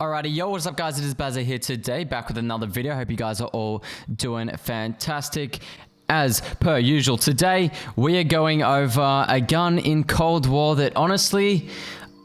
Alrighty, yo, what's up guys? It is Bazzaa here today, back with another video. Hope you guys are all doing fantastic. As per usual, today we are going over a gun in Cold War that honestly,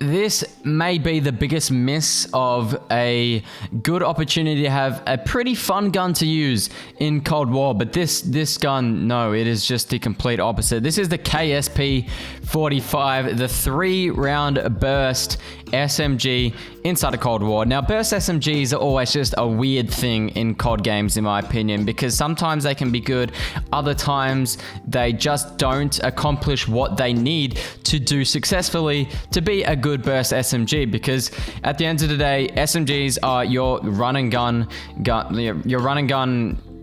this may be the biggest miss of a good opportunity to have a pretty fun gun to use in Cold War. But this gun, no, it is just the complete opposite. This is the KSP 45, the 3-round burst SMG inside of Cold War. Now, burst SMGs are always just a weird thing in COD games, in my opinion, because sometimes they can be good, other times they just don't accomplish what they need to do successfully to be a good burst SMG. Because at the end of the day, SMGs are your run and gun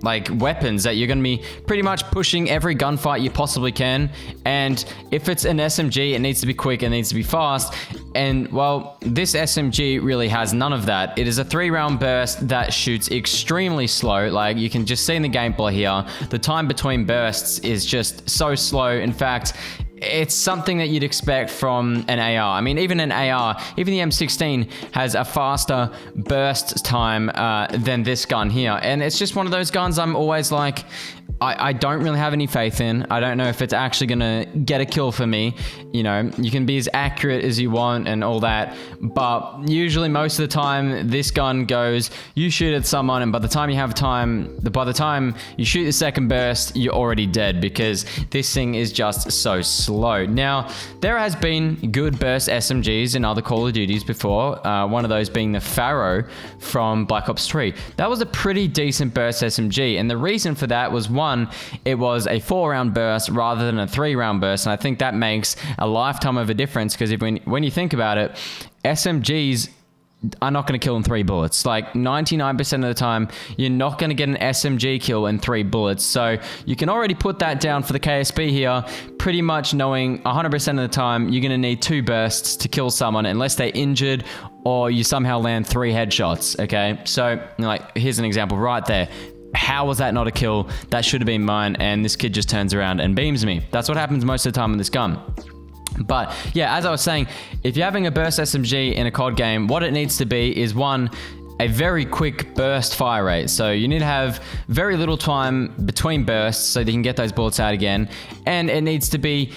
like weapons that you're going to be pretty much pushing every gunfight you possibly can. And if it's an SMG, it needs to be quick, it needs to be fast. And well, this SMG really has none of that. It is a 3-round burst that shoots extremely slow. Like you can just see in the gameplay here, the time between bursts is just so slow. In fact, it's something that you'd expect from an AR. I mean, even an AR, even the M16 has a faster burst time than this gun here. And it's just one of those guns I'm always like, I don't really have any faith in. I don't know if it's actually gonna get a kill for me. You know, you can be as accurate as you want and all that, but usually most of the time this gun goes, you shoot at someone, and by the time you shoot the second burst, you're already dead, because this thing is just so slow. Now, there has been good burst SMGs in other Call of Duties before, one of those being the Pharaoh from Black Ops 3. That was a pretty decent burst SMG, and the reason for that was, one, it was a 4-round burst rather than a 3-round burst, and I think that makes a lifetime of a difference, because when you think about it, SMGs are not going to kill in 3 bullets. Like 99% of the time, you're not going to get an SMG kill in 3 bullets. So you can already put that down for the KSP here, pretty much knowing 100% of the time you're going to need 2 bursts to kill someone unless they're injured or you somehow land 3 headshots. Okay, so like here's an example right there. How was that not a kill? That should have been mine, and this kid just turns around and beams me. That's what happens most of the time with this gun. But yeah, as I was saying, if you're having a burst SMG in a COD game, what it needs to be is, one, a very quick burst fire rate. So you need to have very little time between bursts so that you can get those bullets out again. And it needs to be,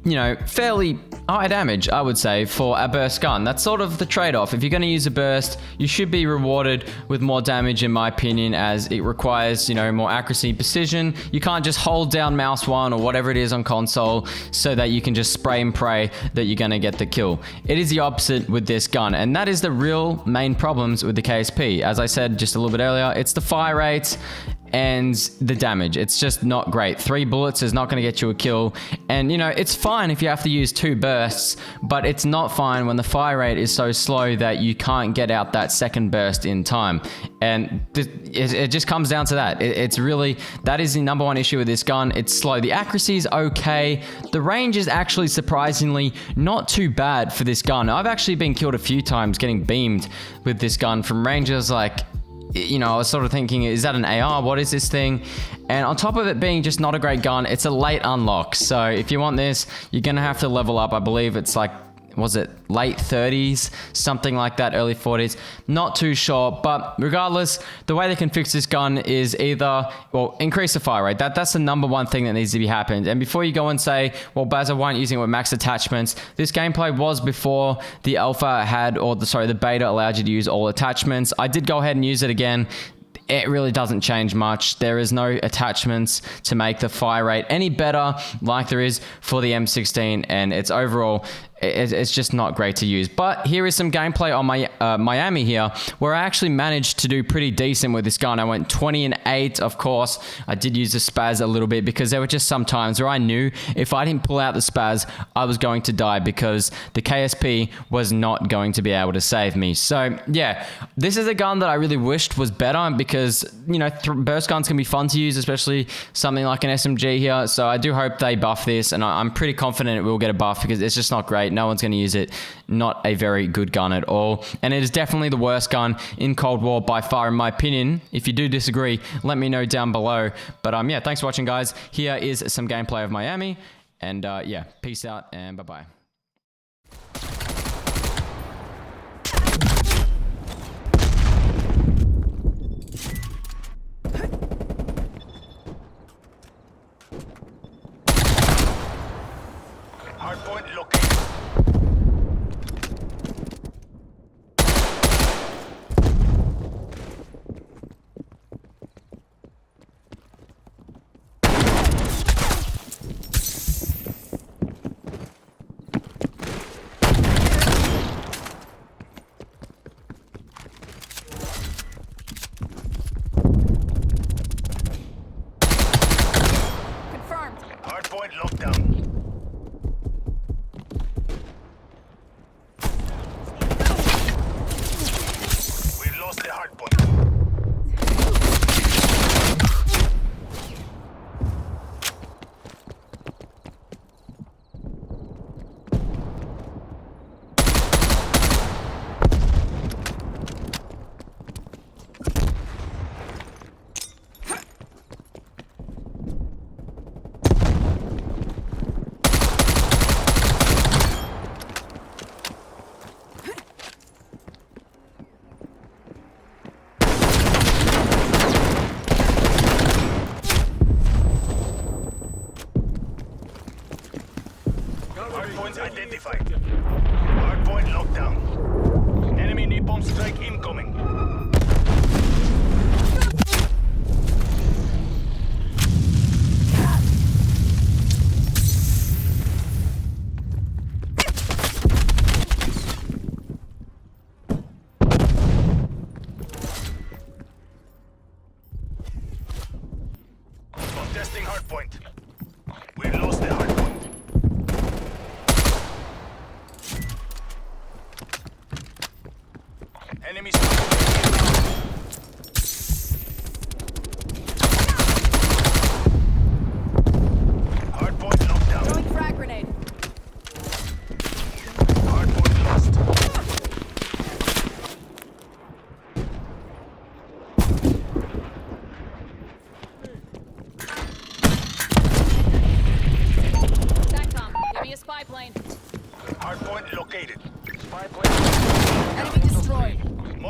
you know, fairly high damage, I would say, for a burst gun. That's sort of the trade-off. If you're going to use a burst, you should be rewarded with more damage, in my opinion, as it requires, you know, more accuracy, precision. You can't just hold down mouse 1 or whatever it is on console so that you can just spray and pray that you're going to get the kill. It is the opposite with this gun, and that is the real main problems with the KSP. As I said just a little bit earlier, it's the fire rates and the damage. It's just not great. 3 bullets is not going to get you a kill. And, you know, it's fine if you have to use 2 bursts, but it's not fine when the fire rate is so slow that you can't get out that second burst in time. And it just comes down to that. It's really, that is the number one issue with this gun. It's slow. The accuracy is okay. The range is actually surprisingly not too bad for this gun. I've actually been killed a few times getting beamed with this gun from ranges like, you know, I was sort of thinking, is that an AR? What is this thing? And on top of it being just not a great gun, it's a late unlock. So if you want this, you're going to have to level up. I believe it's like, was it late 30s, something like that, early 40s, not too sure. But regardless, the way they can fix this gun is either, well, increase the fire rate. That's the number one thing that needs to be happened. And before you go and say, well, Bazzaa, why aren't you using it with max attachments? This gameplay was before the alpha had, or the beta allowed you to use all attachments. I did go ahead and use it again. It really doesn't change much. There is no attachments to make the fire rate any better like there is for the M16, and it's overall, it's just not great to use. But here is some gameplay on my Miami here, where I actually managed to do pretty decent with this gun. I went 20 and 8. Of course, I did use the spaz a little bit, because there were just some times where I knew if I didn't pull out the spaz, I was going to die, because the KSP was not going to be able to save me. So yeah, this is a gun that I really wished was better, because, you know, burst guns can be fun to use, especially something like an SMG here. So I do hope they buff this, and I'm pretty confident it will get a buff, because it's just not great. No one's going to use it. Not a very good gun at all. And it is definitely the worst gun in Cold War by far, in my opinion. If you do disagree, let me know down below. But yeah, thanks for watching, guys. Here is some gameplay of Miami. And yeah, peace out and bye-bye.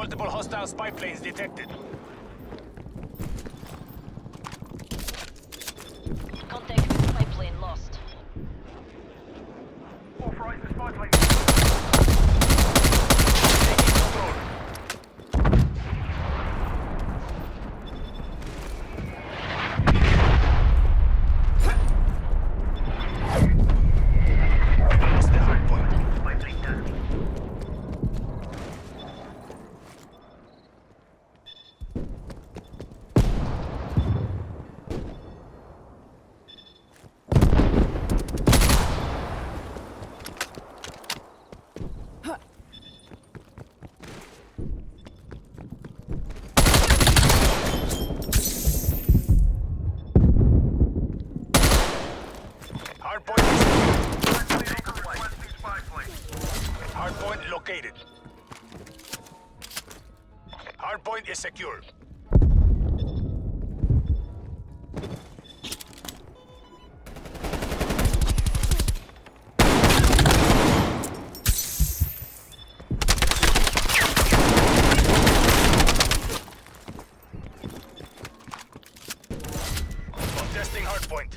Multiple hostile spy planes detected. Contact with spy plane lost. Authorize the spy plane. Taking control. Lost the hard point. Spy plane down. Hardpoint is Hardpoint located. Hardpoint is secure. Contesting hardpoint.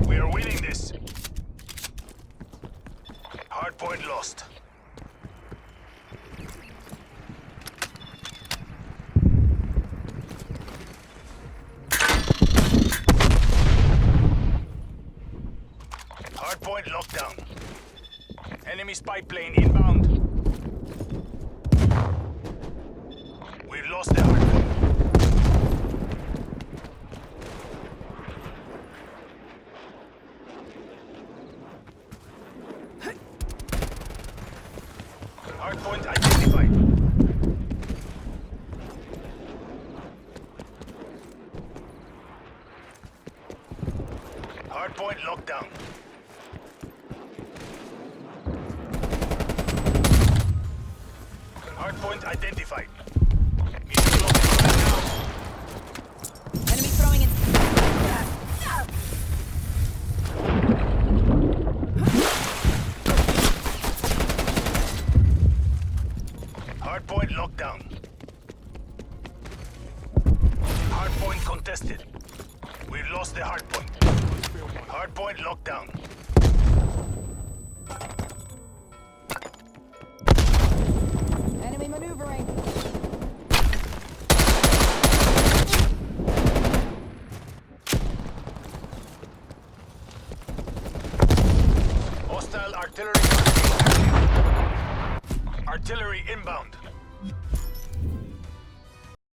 We are winning this. Hardpoint lost. Hardpoint locked down. Enemy spy plane inbound. We've lost the hardpoint. Hardpoint identified. Hardpoint locked down. Hardpoint identified. Mission locked down. Enemy throwing it. Hardpoint locked down. Hardpoint contested. We've lost the hardpoint. Hardpoint locked down. Enemy maneuvering. Hostile artillery. Artillery inbound.